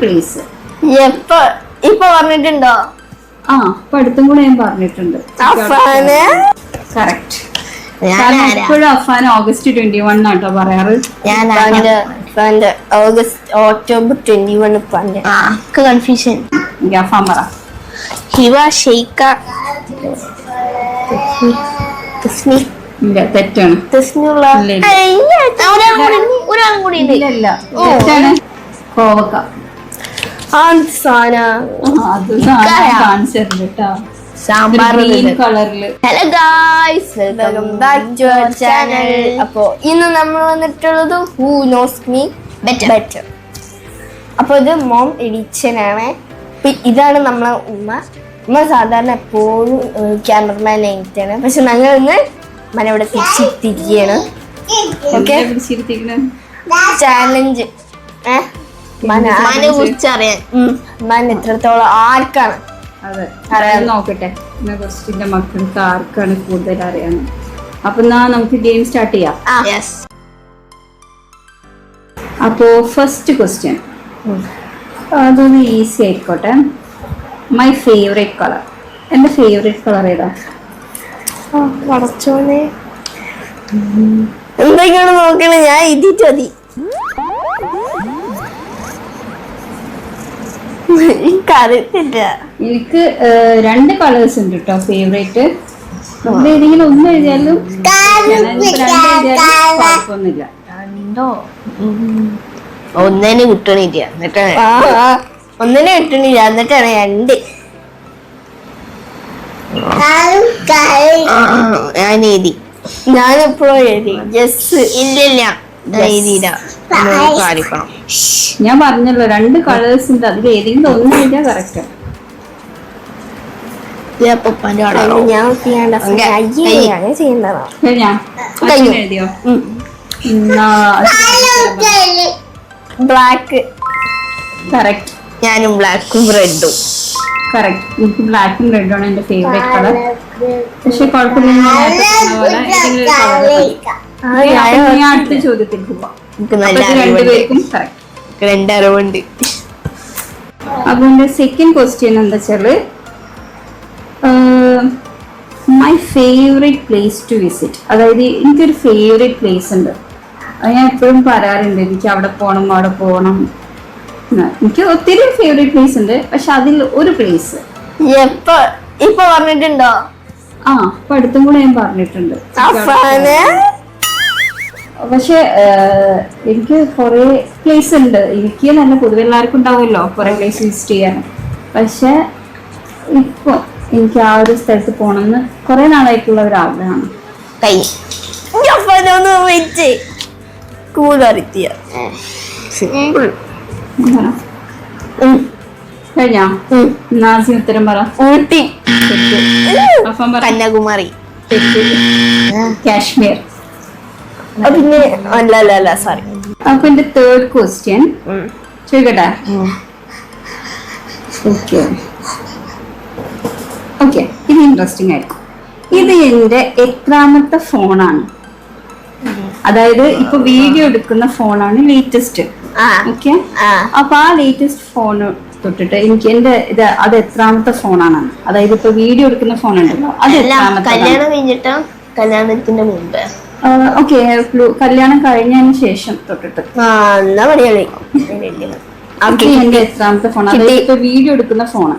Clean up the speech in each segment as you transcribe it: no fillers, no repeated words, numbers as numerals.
Place. ഇപ്പൊ പറഞ്ഞിട്ടുണ്ടോ? ആ ഇപ്പൊ അടുത്തും കൂടെ ഞാൻ പറഞ്ഞിട്ടുണ്ട്. കറക്റ്റ്. എപ്പോഴും അഫാൻ August 21 ആട്ടോ പറയാറ്. October 21 confusion. അഫാൻ പറ. ഹിവ ഷെയ്ക്ക ഇല്ല, തെറ്റാണ്. ഒരാളും കൂടി ഇല്ല, തെറ്റാണ്. കോവക്ക. Hello guys, welcome back to our channel. അപ്പോ ഇന്ന് നമ്മൾ വന്നിട്ടുള്ളത് ഹൂ നോസ് മീ ബെറ്റർ. അപ്പൊ ഇത് മോം എഡിഷനാണ്. ഇതാണ് നമ്മളെ ഉമ്മ സാധാരണ എപ്പോഴും ക്യാമറമാൻ ആയിട്ടാണ്. പക്ഷെ ഞങ്ങൾ ഇന്ന് ഇവിടെ തിരിച്ചിരിക്കുകയാണ്. ഓക്കെ, ചാലഞ്ച് മനെ കുറിച്ച് അറിയാൻ മൻ എത്രത്തോളം ആർക്കാണ് നോക്കട്ടെ. ക്വസ്റ്റ്യന്റെ മക്കൾക്ക് ആർക്കാണ് കൂടുതൽ അറിയാന്ന്. അപ്പൊ നമുക്ക് ഗെയിം സ്റ്റാർട്ട് ചെയ്യാം. അപ്പോ ഫസ്റ്റ് ക്വസ്റ്റ്യൻ അതൊന്ന് ഈസി ആയിക്കോട്ടെ. My favourite colour. എന്റെ ഫേവറേറ്റ് കളർ ഏതാ? പടച്ചോനെ, എന്തൊക്കെയാണ് നോക്കണേ? ഞാൻ ഇതിട്ട് മതി. എനിക്ക് രണ്ട് കളേഴ്സ് ഉണ്ട് കേട്ടോ ഫേവറേറ്റ്. ഏതെങ്കിലും ഒന്ന് എഴുതിയാലും കുഴപ്പമൊന്നുമില്ല. ഒന്നിനെ കിട്ടണില്ല എന്നിട്ടാണ് രണ്ട്. ഞാൻ എഴുതി, ഞാനെപ്പോഴും എഴുതി. ഇല്ല ഞാൻ പറഞ്ഞല്ലോ രണ്ട് കളേഴ്സ് ഉണ്ട്, അതിൽ ഏതെങ്കിലും ഒന്ന് എഴുതിയാ കറക്റ്റ്. എഴുതിയോ? ബ്ലാക്ക്. കറക്റ്റ്. ഞാനും ബ്ലാക്കും റെഡും. കറക്റ്റ്. എനിക്ക് ബ്ലാക്കും റെഡും ആണ് എന്റെ ഫേവറേറ്റ് കളർ. പക്ഷെ കുഴപ്പമില്ല, അടുത്ത ചോദ്യത്തിലേക്ക് പോവാം. രണ്ടുപേർക്കും രണ്ടറിവുണ്ട്. അപ്പൊ എന്റെ സെക്കൻഡ് ക്വസ്റ്റ്യൻ എന്താ വെച്ചാല്, my favourite place to visit. അതായത് എനിക്കൊരു ഫേവറേറ്റ് പ്ലേസ് ഉണ്ട്, അത് ഞാൻ എപ്പോഴും പറയാറുണ്ട്. എനിക്ക് അവിടെ പോകണം. എനിക്ക് ഒത്തിരി ഫേവറേറ്റ് പ്ലേസ് ഉണ്ട്, പക്ഷെ അതിൽ ഒരു പ്ലേസ് ഇപ്പൊ പറഞ്ഞിട്ടുണ്ടോ? ആ ഇപ്പൊ അടുത്തും കൂടെ ഞാൻ പറഞ്ഞിട്ടുണ്ട്. പക്ഷെ എനിക്ക് കുറെ പ്ലേസ് ഉണ്ട്. എനിക്ക് നല്ല പൊതുവെ എല്ലാവർക്കും ഉണ്ടാവുമല്ലോ കുറെ പ്ലേസ് വിസിറ്റ് ചെയ്യാൻ. പക്ഷെ ഇപ്പൊ എനിക്ക് ആ ഒരു സ്ഥലത്ത് പോകണമെന്ന് കുറെ നാളായിട്ടുള്ള ഒരു ആഗ്രഹമാണ്. കഴിഞ്ഞോ? നാസി ഉത്തരം പറ. ഊട്ടി. കന്യാകുമാരി. കാശ്മീർ. പിന്നെ അല്ല സോറി. അപ്പൊ എന്റെ തേർഡ് ക്വസ്റ്റ്യൻ ചോദിക്കട്ടെ? ഓക്കെ, ഇത് ഇൻട്രസ്റ്റിംഗ് ആയിരിക്കും. ഇത് എന്റെ എത്രാമത്തെ ഫോണാണ്? അതായത് ഇപ്പൊ വീഡിയോ എടുക്കുന്ന ഫോണാണ് ലേറ്റസ്റ്റ്. ഓക്കെ, അപ്പൊ ആ ലേറ്റസ്റ്റ് ഫോൺ തൊട്ടിട്ട് എനിക്ക് അത് എത്രാമത്തെ ഫോണാണ്? അതായത് ഇപ്പൊ വീഡിയോ എടുക്കുന്ന ഫോൺ ഉണ്ടല്ലോ, അത് എത്രാമത്തെ? കല്യാണം കഴിഞ്ഞിട്ടോ കല്യാണത്തിന്റെ മുമ്പ്? ഓക്കെ, കല്യാണം കഴിഞ്ഞതിന് ശേഷം തൊട്ടിട്ട് എന്റെ എത്രാമത്തെ ഫോൺ? അതായത് ഇപ്പൊ വീഡിയോ എടുക്കുന്ന ഫോണ്.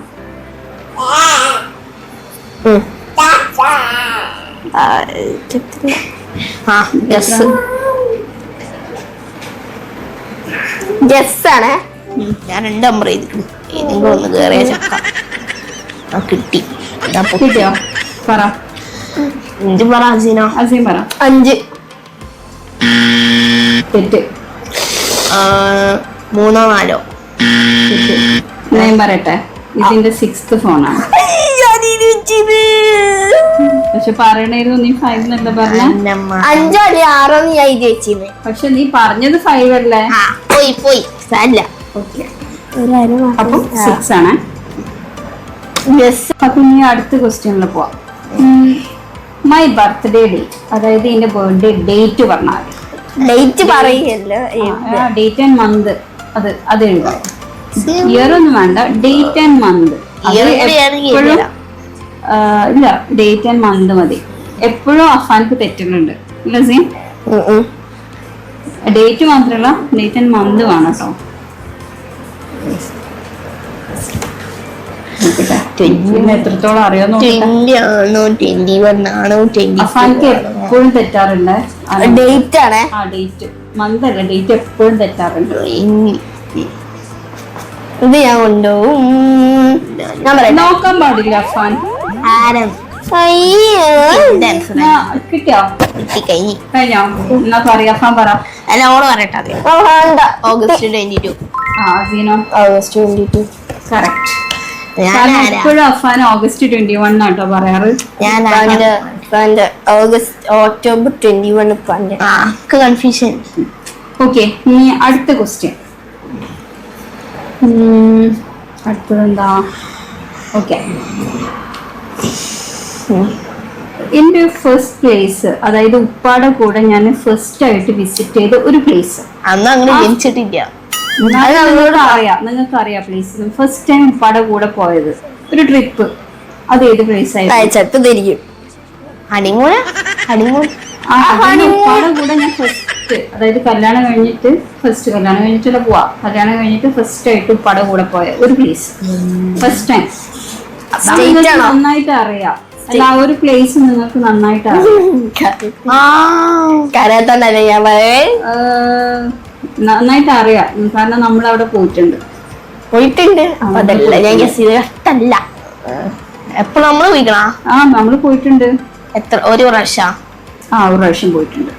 ആണ്. ഞാൻ 2 നമ്പർ ചെയ്തിട്ടുണ്ട്. ഏതെങ്കിലും ഒന്ന് കേറിയ ചക്ക കിട്ടി. കിട്ടിയോ? പറ. പറ അസീന. അസീം പറ. 5. തെറ്റ്. 3 4. ഞാൻ പറയട്ടെ, ഇതിന്റെ 6th ഫോണാണ്. പക്ഷെ പറയണായിരുന്നു നീ 5 എന്നല്ല പറഞ്ഞ. 5 6 ഞാൻ ചേച്ചിന്ന്. പക്ഷെ നീ പറഞ്ഞത് 5 അല്ലേ? പോയി സാരില്ല. അപ്പൊ 6 ആണ്. അപ്പൊ നീ അടുത്ത ക്വസ്റ്റ്യനിൽ പോവാം. My birthday date. അതായത് എന്റെ ബർത്ത്ഡേ ഡേറ്റ് പറഞ്ഞാൽ ഡേറ്റ് പറയല്ലോ. ഡേറ്റ് ആൻഡ് മന്ത് അത് എഴുതാം. ഇയർ ഒന്നും വേണ്ട, ഡേറ്റ് ആൻഡ് മന്ത്. എപ്പോഴും ഇല്ല, ഡേറ്റ് ആൻഡ് മന്ത് മതി. എപ്പോഴും അഫാൻക്ക് തെറ്റുന്നുണ്ട് ഇല്ല സീൻ? ഡേറ്റ് മാത്രമല്ല, ഡേറ്റ് ആൻഡ് മന്ത് വേണം കേട്ടോ. എത്രത്തോളം അറിയാൻ അഫാൻക്ക് എപ്പോഴും തെറ്റാറുണ്ട്. ഡേറ്റ് ആണ്, ആ ഡേറ്റ് മന്ത് അല്ല, ഡേറ്റ് എപ്പോഴും തെറ്റാറുണ്ട്. ഇത് ഞാൻ കൊണ്ടുപോകും. നോക്കാൻ പാടില്ല അഫാൻ. കിട്ടിയോ? കഴിഞ്ഞോ? എന്നാ പറയാ അഫാൻ പറ. ഓള് പറയട്ടെ. ഓഗസ്റ്റ് 22. August 22 correct. എപ്പോഴും അഫാൻ ഓഗസ്റ്റ് 21 ആട്ടോ പറയാറ്. ഞാൻ ഓഗസ്റ്റ് ഒക്ടോബർ 21 കൺഫ്യൂഷൻ. ഓക്കെ, ഇനി അടുത്ത ക്വസ്റ്റ്യൻ. അടുത്തതെന്താ? ഓക്കെ, എന്റെ ഫസ്റ്റ് പ്ലേസ്, അതായത് ഉപ്പാടെ കൂടെ ഞാൻ ഫസ്റ്റ് ആയിട്ട് വിസിറ്റ് ചെയ്ത ഒരു പ്ലേസ്. അന്ന് അങ്ങനെ ജനിച്ചിട്ടില്ല. നിങ്ങൾക്ക് അറിയാം പ്ലേസ്. ഫസ്റ്റ് ടൈം ഉപ്പാടെ കൂടെ പോയത് ഒരു ട്രിപ്പ്, അത് ഏത് പ്ലേസ് ആയിരുന്നു? ഹണിമൂൺ. ഉപ്പാടെ കൂടെ ഞാൻ ഫസ്റ്റ്, അതായത് കല്യാണം കഴിഞ്ഞിട്ടുള്ള പോവാ, കല്യാണം കഴിഞ്ഞിട്ട് ഫസ്റ്റ് ആയിട്ട് ഉപ്പാടെ കൂടെ പോയ ഒരു പ്ലേസ്, ഫസ്റ്റ് ടൈം. നന്നായിട്ട് അറിയാം അല്ല, ആ ഒരു പ്ലേസ് നിങ്ങൾക്ക് നന്നായിട്ട് നന്നായിട്ട് അറിയാം, കാരണം നമ്മൾ അവിടെ പോയിട്ടുണ്ട്. അതല്ല ഞാൻ കഷ്ടല്ല. എപ്പോഴും നമ്മള് പോയിക്കണ? നമ്മള് പോയിട്ടുണ്ട്. എത്ര? ഒരു പ്രാവശ്യം? ഒരു പ്രാവശ്യം പോയിട്ടുണ്ട്.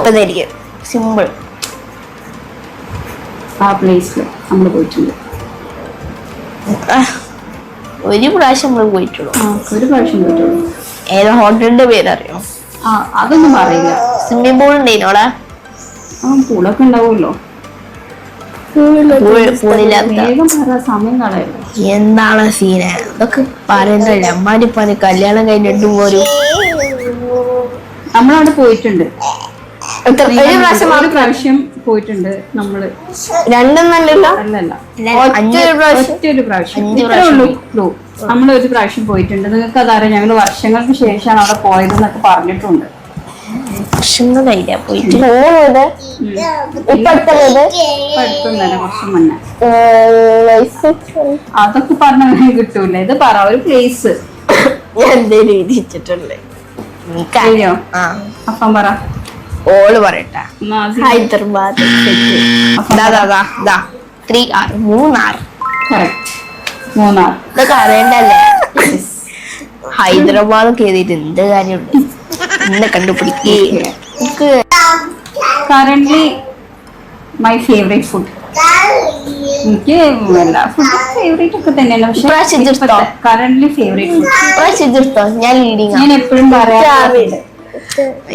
അതായിരിക്കും സിമ്പിൾ. ആ പ്ലേസിൽ നമ്മൾ പോയിട്ടുണ്ട്. ഒരു പ്രാവശ്യം നമ്മൾ പോയിട്ടുള്ളൂ. ഒരു പ്രാവശ്യം പോയിട്ടുള്ളൂ. ഏത് ഹോട്ടലിന്റെ പേരറിയോ? അതൊന്നും പറയില്ല. സ്വിമ്മിംഗ് പൂൾ ഉണ്ടോ? പൂളൊക്കെ ഉണ്ടാവുമല്ലോ. സമയം കളയല്ലോ. എന്താണ് സീന അതൊക്കെ പറയണ്ടല്ലേ. അമ്മാരിപ്പാന് കല്യാണം കഴിഞ്ഞിട്ടും പോലും നമ്മളവിടെ പോയിട്ടുണ്ട്. ഒരു പ്രാവശ്യം പോയിട്ടുണ്ട് നമ്മള്. രണ്ടെന്നല്ലല്ലോ, അല്ലല്ല, ഒറ്റൊരു പ്രാവശ്യം. ഇത്രേ ഉള്ളൂ ക്ലൂ. നമ്മൾ ഒരു പ്രാവശ്യം പോയിട്ടുണ്ട്. നിങ്ങൾക്ക് അതറിയാം, ഞങ്ങൾ വർഷങ്ങൾക്ക് ശേഷമാണ് അവിടെ പോയതെന്നൊക്കെ പറഞ്ഞിട്ടുണ്ട്. വർഷങ്ങളായില്ല പോയിട്ട്. കുറച്ച് മുന്നേ. അതൊക്കെ പറഞ്ഞ കിട്ടൂല. ഇത് പറ ഒരു പ്ലേസ്. എന്തേലും എഴുതിച്ചിട്ടുണ്ട്. അപ്പം പറ. ഓള് പറയട്ടെ. ഹൈദരാബാദ്. മൂന്നാർ. ഇതൊക്കെ അറിയണ്ടല്ലേ. ഹൈദരാബാദ് ഒക്കെ എഴുതിയിട്ട് എന്ത് കാര്യമുണ്ട്? എന്നെ കണ്ടുപിടിക്കേ. Currently my favourite food. എനിക്ക് എല്ലാ ഫുഡും ഫേവറേറ്റ് ഒക്കെ തന്നെയാണ്. പക്ഷെ കറന്റ്ലി ഫേവറേറ്റ് ഫുഡ് ഞാൻ എപ്പോഴും പറയാറുണ്ട്.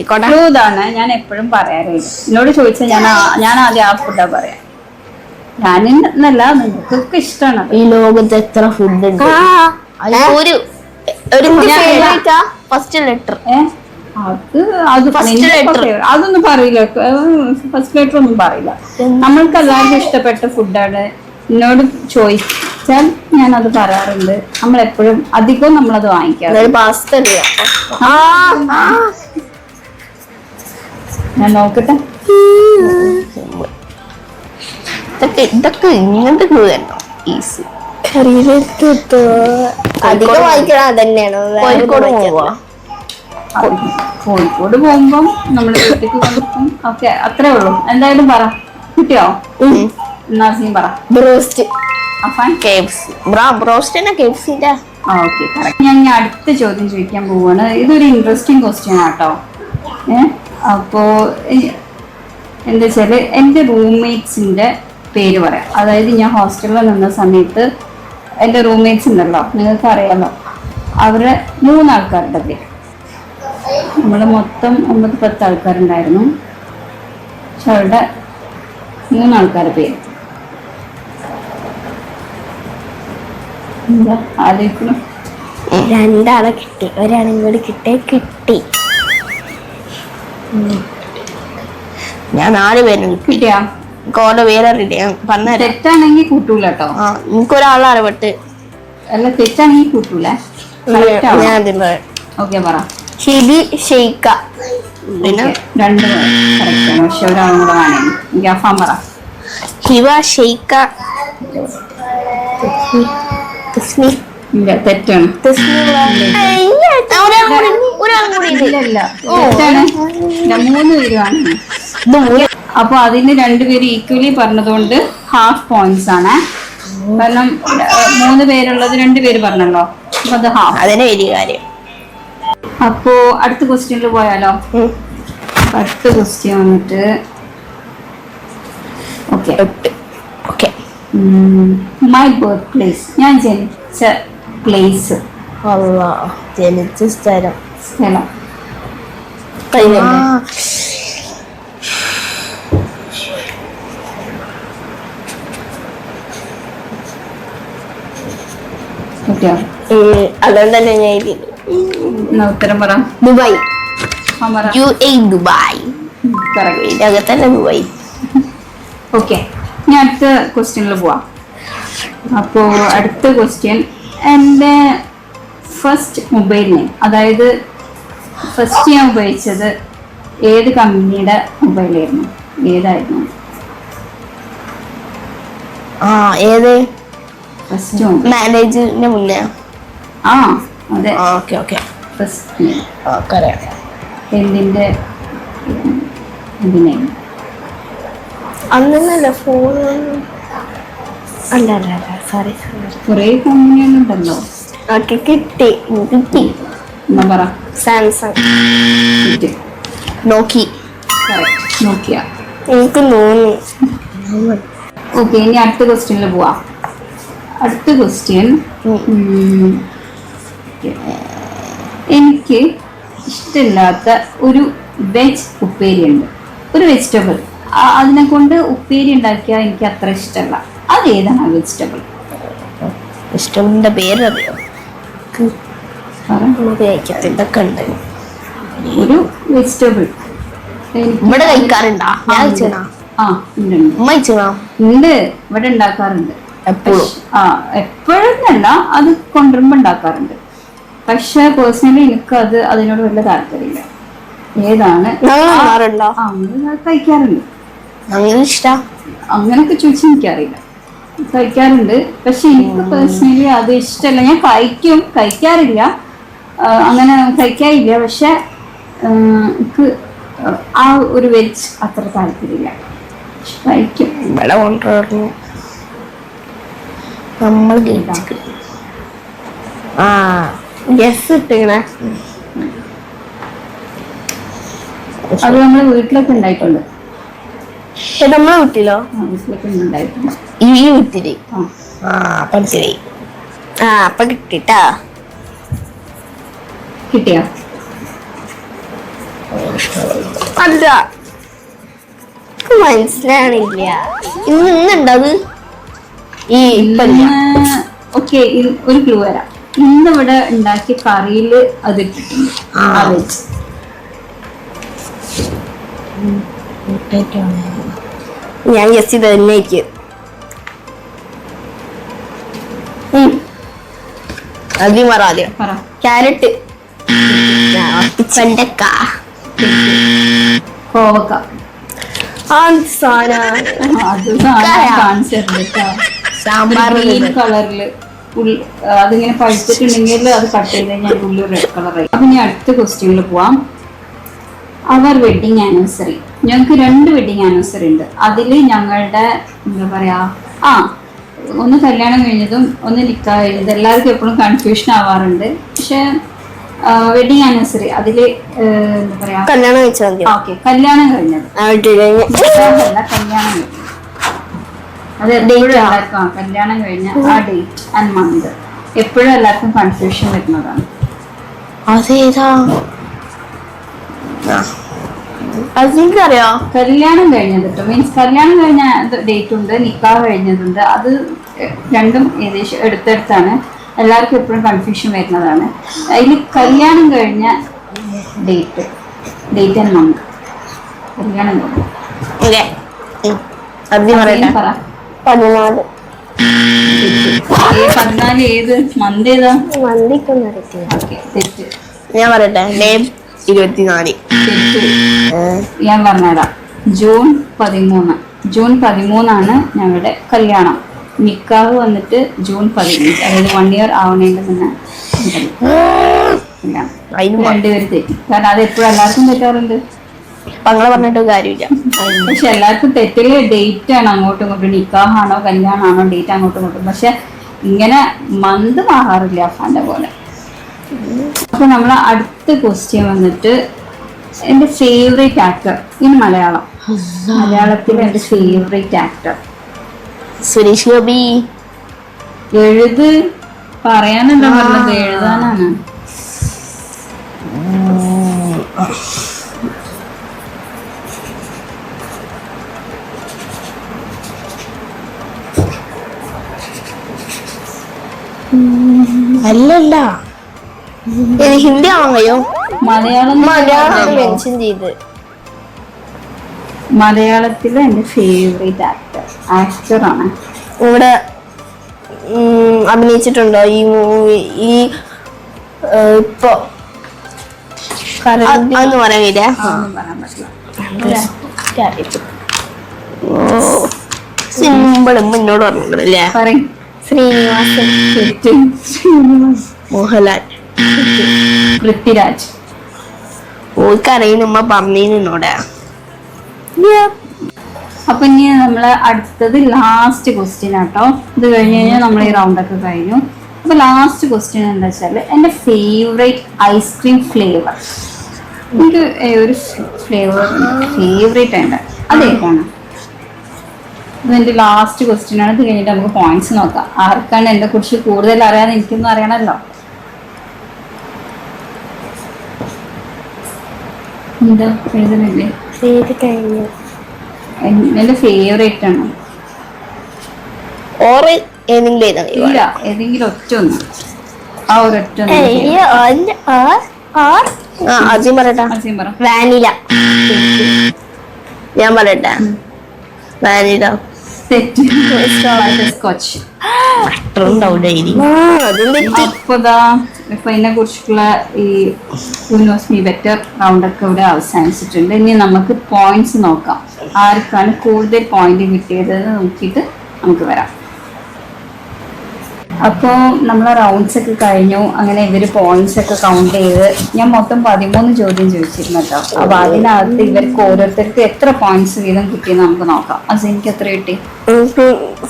ഇതാണ് ഞാൻ എപ്പോഴും പറയാറില്ല. എന്നോട് ചോദിച്ചാൽ ഞാൻ ആദ്യം ആ ഫുഡാ പറയാം. ഞാനെന്നല്ല, നിങ്ങൾക്കൊക്കെ ഇഷ്ടമാണ്. ഈ ലോകത്ത് എത്ര ഫുഡ് ഉണ്ട്? ഫസ്റ്റ് ലെറ്റർ അതൊന്നും പറയില്ല. ഫസ്റ്റ് ലെറ്റർ ഒന്നും പറയില്ല. നമ്മൾക്ക് എല്ലാവർക്കും ഇഷ്ടപ്പെട്ട ഫുഡാണ്. എന്നോട് ചോദിച്ചാൽ ഞാൻ അത് പറയാറുണ്ട്. നമ്മളെപ്പോഴും അധികവും നമ്മളത് വാങ്ങിക്കാറ്. പാസ്ത. ഞാൻ നോക്കട്ടെ. ഇതൊക്കെ ഇങ്ങനത്തെ ക്ലൂ തന്നോ? ഈസി. അധികം വായിക്കണം അതന്നെയാണ്. കോഴിക്കോട് പോവാ. കോഴിക്കോട് പോകുമ്പം നമ്മുടെ വീട്ടിലേക്ക് കൊടുക്കും. ഓക്കെ, അത്രേ ഉള്ളൂ. എന്തായാലും പറ. കിട്ടിയോ? നാസിം പറ. ബ്രോസ്റ്റ്. ഞാൻ അടുത്ത ചോദ്യം ചോദിക്കാൻ പോവാണ്. ഇതൊരു ഇൻട്രസ്റ്റിംഗ് ക്വസ്റ്റ്യൻ ആട്ടോ. അപ്പോ എന്താ വെച്ചാല്, എൻ്റെ റൂംമേറ്റ്സിന്റെ പേര് പറയാം. അതായത് ഞാൻ ഹോസ്റ്റലിൽ നിന്ന സമയത്ത് എൻ്റെ റൂംമേറ്റ്സ് ഉണ്ടല്ലോ, നിങ്ങൾക്ക് അറിയാമല്ലോ, അവരുടെ 3 ആൾക്കാരുടെ പേര്. നമ്മൾ മൊത്തം 9-10 ആൾക്കാരുണ്ടായിരുന്നു. പക്ഷെ അവരുടെ 3 ആൾക്കാരുടെ പേര് എന്താ ആലോചിക്കണം? 2 ആളെ കിട്ടി, ഒരാളും കൂടി കിട്ടി. ഞാൻ 4 പേരും കിട്ടിയാ? കോടെ വേറെ പറഞ്ഞ തെറ്റാണെങ്കിൽ കൂട്ടൂല കേട്ടോ. എനിക്കൊരാളെ അറിവട്ട് അല്ല തെറ്റാണെങ്കിൽ കൂട്ടൂലേ. ഞാൻ ആദ്യം പറയാം. ഓക്കെ പറ. ഹിബി ഷെയ്ക്ക. പിന്നെ രണ്ട് കറക്റ്റാണ്, പക്ഷെ ഒരാളും കൂടെ വേണം. ഗഫാൻ പറ. ഹിബ ഷെയ്ക്ക തസ്മി. ഇല്ല, തെറ്റാണ്. ഇല്ല, തെറ്റാണ്. 3 പേരുമാണ്. അപ്പൊ അതിന് 2 പേര് ഈക്വലി പറഞ്ഞതുകൊണ്ട് ഹാഫ് പോയിന്റ്സ് ആണ്. കാരണം 3 പേരുള്ളത് 2 പേര് പറഞ്ഞല്ലോ, അപ്പൊ അത് ഹാഫ്. അതിന് വലിയ കാര്യം. അപ്പോ അടുത്ത ക്വസ്റ്റ്യനിൽ പോയാലോ. അടുത്ത ക്വസ്റ്റ്യൻ വന്നിട്ട് ഓക്കെ മൈ ബർത്ത് പ്ലേസ്. ഞാൻ ജനിച്ച പ്ലേസ്. ജനിച്ച സ്ഥലം. സ്ഥലം അതുകൊണ്ട് തന്നെ ഞാൻ ഉത്തരം പറ. ദുബായ്. പറ. ദുബായ്. ഇതിനകത്തന്നെ ദുബായ്. ഓക്കെ, ഇനി അടുത്ത ക്വസ്റ്റ്യനിൽ പോവാം. അപ്പോ അടുത്ത ക്വസ്റ്റ്യൻ, എൻ്റെ ഫസ്റ്റ് മൊബൈൽ നെയിം, അതായത് ഫസ്റ്റ് ഞാൻ ഉപയോഗിച്ചത് ഏത് കമ്പനിയുടെ മൊബൈലായിരുന്നു, ഏതായിരുന്നു? ഏത് ഫസ്റ്റ് മാരേജിന് മുന്നേ? അതെ. Okay okay. ഫസ്റ്റ് എന്തിൻ്റെ നെയിം? അന്നല്ല ഫോൺ. അല്ല അല്ല അല്ല, സോറി. കുറേ കമ്പനിയൊന്നും ഉണ്ടല്ലോ. കിട്ടി. എന്നാ പറ. സാംസങ്. നോക്കി. നോക്കിയ. എനിക്ക് തോന്നി. ഓക്കെ, ഇനി അടുത്ത ക്വസ്റ്റ്യനിൽ പോവാം. അടുത്ത ക്വസ്റ്റ്യൻ, എനിക്ക് ഇഷ്ടമില്ലാത്ത ഒരു വെജ് ഉപ്പേരി ഉണ്ട്, ഒരു വെജിറ്റബിൾ. അതിനെ കൊണ്ട് ഉപ്പേരി ഉണ്ടാക്കിയാൽ എനിക്ക് അത്ര ഇഷ്ടമല്ല. അത് ഏതാണ് ആ വെജിറ്റബിൾ? വെജിറ്റബിളിന്റെ പേരറിയോ? ഇതൊക്കെ ഉണ്ട്. ഒരു വെജിറ്റബിൾ ഇവിടെ കഴിക്കാറുണ്ടോ? ഉണ്ട്, ഇവിടെ ഉണ്ടാക്കാറുണ്ട് എപ്പോഴും. എപ്പോഴൊന്നല്ല, അത് കൊണ്ടുവരുമ്പോ ഉണ്ടാക്കാറുണ്ട്. പക്ഷെ പേഴ്സണലി എനിക്ക് അതിനോട് വലിയ താല്പര്യമില്ല. ഏതാണ്? കഴിക്കാറുണ്ട്. അങ്ങനൊക്കെ ചോദിച്ചാൽ എനിക്കറിയില്ല. കഴിക്കാറുണ്ട്, പക്ഷെ എനിക്ക് പേഴ്സണലി അത് ഇഷ്ടമല്ല. ഞാൻ കഴിക്കാറില്ല, അങ്ങനെ കഴിക്കാറില്ല. പക്ഷെ എനിക്ക് ആ ഒരു വെജ് അത്ര താല്പര്യമില്ല. കഴിക്കും. ഇവിടെ കൊണ്ടുവരുന്നു നമ്മൾ. ഗസ് ഇട്ടിങ്ങനെ. അത് നമ്മളെ വീട്ടിലൊക്കെ ഉണ്ടായിട്ടുണ്ട്. നമ്മളെ വീട്ടിലോ? വീട്ടിലൊക്കെ ഉണ്ടായിട്ടുണ്ട്. ഈ വീട്ടില്. മനസ്സിലായി. അപ്പൊ കിട്ടിട്ടാ. കിട്ടിയോ? അല്ല, മനസ്സിലാണില്ല. ഇന്നുണ്ടത് ഈ. ഓക്കെ, ഒരു ക്ലൂ വരാം. ഇന്നിവിടെ ഉണ്ടാക്കിയ കറിയില് അത് ഇട്ടിട്ടുണ്ട്. ഞാൻ ഗസ് ചെയ്ത് തന്നെയായിരിക്കും. ആദ്യം പറ. ആദ്യം ക്യാരറ്റ്. വെണ്ടക്ക. കോവക്ക. സാമ്പാർ കളറില് അതിങ്ങനെ പഴുത്തിട്ടുണ്ടെങ്കിൽ അത് കട്ട് ചെയ്ത് കഴിഞ്ഞാൽ ഉള്ളി റെഡ് കളറായി. അപ്പൊ ഇനി അടുത്ത ക്വസ്റ്റ്യനിൽ പോവാം. അവർ വെഡിങ് ആനിവേഴ്സറി. ഞങ്ങൾക്ക് 2 വെഡിങ് ആനിവേഴ്സറി ഉണ്ട്. അതില് ഞങ്ങളുടെ എന്താ പറയാ, ഒന്ന് കല്യാണം കഴിഞ്ഞതും ഒന്ന് നിക്കാഹ് കഴിഞ്ഞതും. എല്ലാവർക്കും എപ്പോഴും കൺഫ്യൂഷൻ ആവാറുണ്ട്. പക്ഷെ വെഡിങ് ആനിവേഴ്സറി അതില് എന്താ പറയാ, കല്യാണം കഴിഞ്ഞത്. ഓക്കെ, കല്യാണം കഴിഞ്ഞത്. കല്യാണം കഴിഞ്ഞത് അത് എപ്പോഴും എല്ലാവർക്കും കല്യാണം കഴിഞ്ഞ ആ ഡേറ്റ് ആൻഡ് മന്ത് എപ്പോഴും എല്ലാവർക്കും കൺഫ്യൂഷൻ വരുന്നതാണ്. അറിയോ? കല്യാണം കഴിഞ്ഞത് മീൻസ് കല്യാണം കഴിഞ്ഞ ഡേറ്റ് ഉണ്ട്, നിക്കാഹ് കഴിഞ്ഞതുണ്ട്. അത് രണ്ടും ഏകദേശം എടുത്തെടുത്താണ്. എല്ലാവർക്കും എപ്പോഴും കൺഫ്യൂഷൻ വരുന്നതാണ്. അതിൽ കല്യാണം കഴിഞ്ഞ ഡേറ്റ് ആൻഡ് മന്ത്. കല്യാണം കഴിഞ്ഞു. അസീം പറയട്ടെ. പറ 14. 14 ഏത് മന്ത് ഏതാ? മന്തിക്കൊന്നും അറിയത്തില്ല. ഓക്കെ, തെറ്റ്. ഞാൻ പറയട്ടെ. നെയിം 24. തെറ്റ്. ഞാൻ പറഞ്ഞുതരാം. ജൂൺ 13. ജൂൺ 13 ഞങ്ങളുടെ കല്യാണം. നിക്കാഹ് വന്നിട്ട് ജൂൺ 15, അതായത് 1 ഇയർ ആവണേന്റെ മുന്നേ രണ്ടുപേര് തെറ്റി. കാരണം അത് എപ്പോഴും എല്ലാവർക്കും തെറ്റാറുണ്ട്. പങ്ങളെ പറഞ്ഞിട്ട് കാര്യമില്ല. പക്ഷെ എല്ലാവർക്കും തെറ്റില് ഡേറ്റ് ആണ് അങ്ങോട്ടും ഇങ്ങോട്ടും. നിക്കാഹാണോ കല്യാണാണോ ഡേറ്റ് അങ്ങോട്ടും ഇങ്ങോട്ടും. പക്ഷെ ഇങ്ങനെ മന്ത് മാറാറില്ല അഫാന്റെ പോലെ. അപ്പൊ നമ്മളെ അടുത്ത ക്വസ്റ്റ്യൻ വന്നിട്ട് എന്റെ ഫേവറേറ്റ് ആക്ടർ ഇൻ മലയാളം. മലയാളത്തിലെ എന്റെ ഫേവറേറ്റ് ആക്ടർ. സുരേഷ് ഗോപി. എഴുത്. പറയാനെന്താ പറഞ്ഞത്? എഴുതാനാണ്. അല്ലല്ല, ഹിന്ദി ആണോ? മലയാളം. മെൻഷൻ ചെയ്ത് മലയാളത്തിലെ എന്റെ ഫേവറേറ്റ് ആക്ടറാണ്. ഇവിടെ അഭിനയിച്ചിട്ടുണ്ടോ ഈ മൂവി? ഈ ഇപ്പൊ അതൊന്നും പറയാനില്ല. പറയാൻ പറ്റില്ല. സിമ്പിളും മുന്നോട് പറഞ്ഞല്ലേ. പറയും. ശ്രീനിവാസൻ. മോഹൻലാൽ. പൃഥ്വിരാജ്. ഓർക്കറിയുന്ന പറഞ്ഞോടെ. അപ്പൊ ഇനി നമ്മള് അടുത്തത് ലാസ്റ്റ് ക്വസ്റ്റ്യൻ ആട്ടോ. ഇത് കഴിഞ്ഞ് കഴിഞ്ഞാൽ നമ്മൾ ഈ റൗണ്ട് ഒക്കെ കഴിഞ്ഞു. അപ്പൊ ലാസ്റ്റ് ക്വസ്റ്റ്യൻ എന്താ വെച്ചാല് എന്റെ ഫേവറേറ്റ് ഐസ്ക്രീം ഫ്ലേവർ. എനിക്ക് ഒരു ഫ്ലേവർ ഫേവറേറ്റ് ഉണ്ട്, അതേതാണ്? ഇതെന്റെ ലാസ്റ്റ് ക്വസ്റ്റ്യൻ ആണ്. ഇത് കഴിഞ്ഞിട്ട് നമുക്ക് പോയിന്റ്സ് നോക്കാം. ആർക്കാണ് എന്നെ കുറിച്ച് കൂടുതൽ അറിയാതെ എനിക്കൊന്നും അറിയണല്ലോ. എന്താ എഴുതുന്നില്ലേ? എന്റെ ഫേവറേറ്റ് ആണ്. ഇല്ല, ഏതെങ്കിലും ഒറ്റ ഒന്ന്. ആ ഒരൊറ്റ വാനില. ഞാൻ പറയട്ടെ. വാനില. തെറ്റ്. സ്കോച്ച്. ഇപ്പൊ ഇതിനെ കുറിച്ചിട്ടുള്ള ഈ who knows me better round ഒക്കെ ഇവിടെ അവസാനിച്ചിട്ടുണ്ട്. ഇനി നമുക്ക് പോയിന്റ്സ് നോക്കാം. ആർക്കാണ് കൂടുതൽ പോയിന്റ് കിട്ടിയത് നോക്കിയിട്ട് നമുക്ക് വരാം. അപ്പോൾ നമ്മളെ റൗണ്ട്സ് ഒക്കെ കഴിഞ്ഞു. അങ്ങനെ ഇവര് പോയിന്റ്സ് ഒക്കെ കൗണ്ട് ചെയ്ത് ഞാൻ മൊത്തം 13 ചോദ്യം ചോദിച്ചിരുന്നു കേട്ടോ. അപ്പൊ അതിനകത്ത് ഇവർക്ക് ഓരോരുത്തർക്ക് എത്ര പോയിന്റ്സ് വീതം കിട്ടിയെന്ന് നമുക്ക് നോക്കാം. അസീനിക്ക് എത്ര കിട്ടി?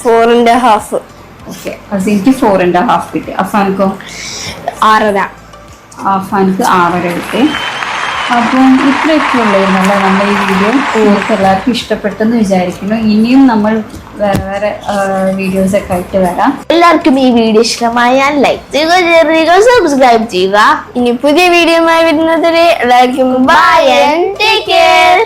4.5. ഓക്കെ, അസീനിക്ക് 4.5 കിട്ടി. അഫാൻക്കോ? 6.5. അഫാൻക്ക് 6.5 കിട്ടി. അപ്പം ഇത്രയൊക്കെ ഉള്ളായിരുന്നല്ലോ നമ്മുടെ ഈ വീഡിയോ. നിങ്ങൾക്ക് എല്ലാവർക്കും ഇഷ്ടപ്പെട്ടെന്ന് വിചാരിക്കുന്നു. ഇനിയും നമ്മൾ വേറെ വേറെ വീഡിയോസ് ഒക്കെ ആയിട്ട് വരാം. എല്ലാവർക്കും ഈ വീഡിയോ ഇഷ്ടമായാൽ ലൈക്ക് ചെയ്യുക, ഷെയർ ചെയ്യുക, സബ്സ്ക്രൈബ് ചെയ്യുക. ഇനി പുതിയ വീഡിയോയുമായി വരുന്നതുവരെ എല്ലാവർക്കും ബൈ ആൻഡ് ടേക്ക് കെയർ.